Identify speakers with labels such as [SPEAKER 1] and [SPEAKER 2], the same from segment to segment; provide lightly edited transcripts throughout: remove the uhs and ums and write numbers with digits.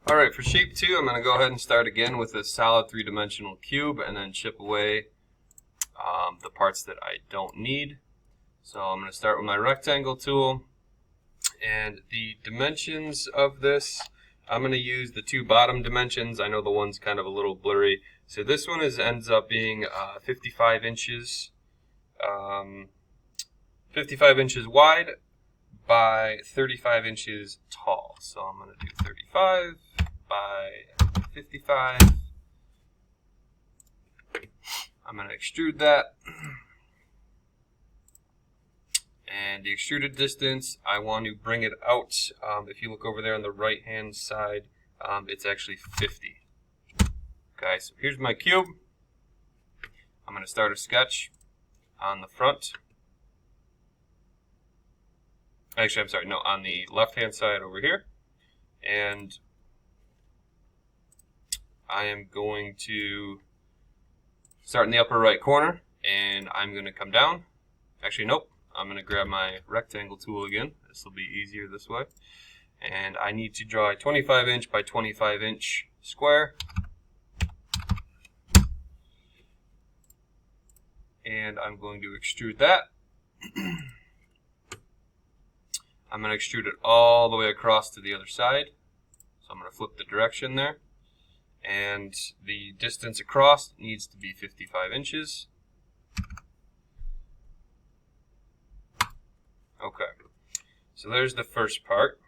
[SPEAKER 1] Alright, for shape 2, I'm going to go ahead and start again with a solid three-dimensional cube and then chip away the parts that I don't need. So I'm going to start with my rectangle tool, and the dimensions of this, I'm going to use the two bottom dimensions. I know the one's kind of a little blurry. So this one ends up being 55 inches, 55 inches wide by 35 inches tall. So I'm going to do 35 by 55. I'm going to extrude that. And the extruded distance, I want to bring it out. If you look over there on the right hand side, it's actually 50. Okay, so here's my cube. I'm going to start a sketch on the front. Actually, I'm sorry, no, on the left hand side over here. And I am going to start in the upper right corner, and I'm going to come down. Actually, nope. I'm going to grab my rectangle tool again. This will be easier this way. And I need to draw a 25 inch by 25 inch square. And I'm going to extrude that. I'm going to extrude it all the way across to the other side. So I'm going to flip the direction there. And the distance across needs to be 55 inches. Okay, so there's the first part.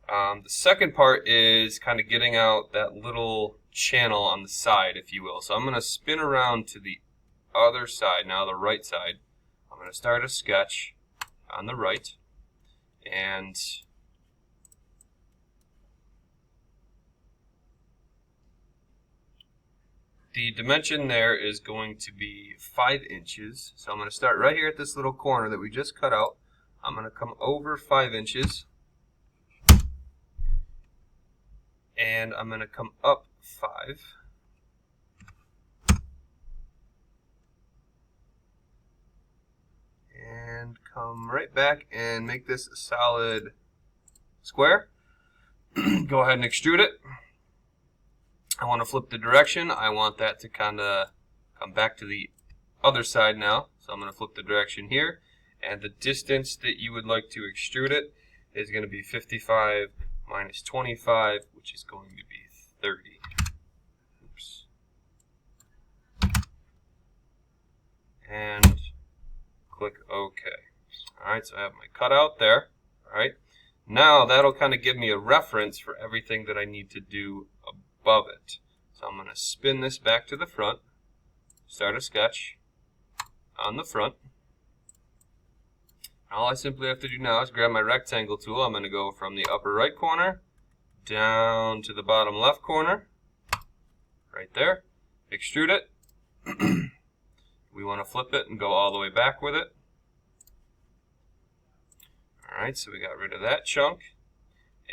[SPEAKER 1] The second part is kind of getting out that little channel on the side, if you will. So I'm going to spin around to the other side, now the right side. I'm going to start a sketch on the right. And the dimension there is going to be 5 inches. So I'm going to start right here at this little corner that we just cut out. I'm going to come over 5 inches. And I'm going to come up 5. And come right back and make this a solid square. Go ahead and extrude it. I want to flip the direction. I want that to kind of come back to the other side now. So I'm going to flip the direction here. And the distance that you would like to extrude it is going to be 55 minus 25, which is going to be 30. Oops. And click OK. Alright, so I have my cutout there. Alright, now that'll kind of give me a reference for everything that I need to do above it. So I'm going to spin this back to the front, start a sketch on the front. All I simply have to do now is grab my rectangle tool. I'm going to go from the upper right corner down to the bottom left corner, right there, extrude it. We want to flip it and go all the way back with it. Alright, so we got rid of that chunk,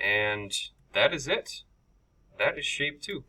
[SPEAKER 1] and that is it. That is shape 2.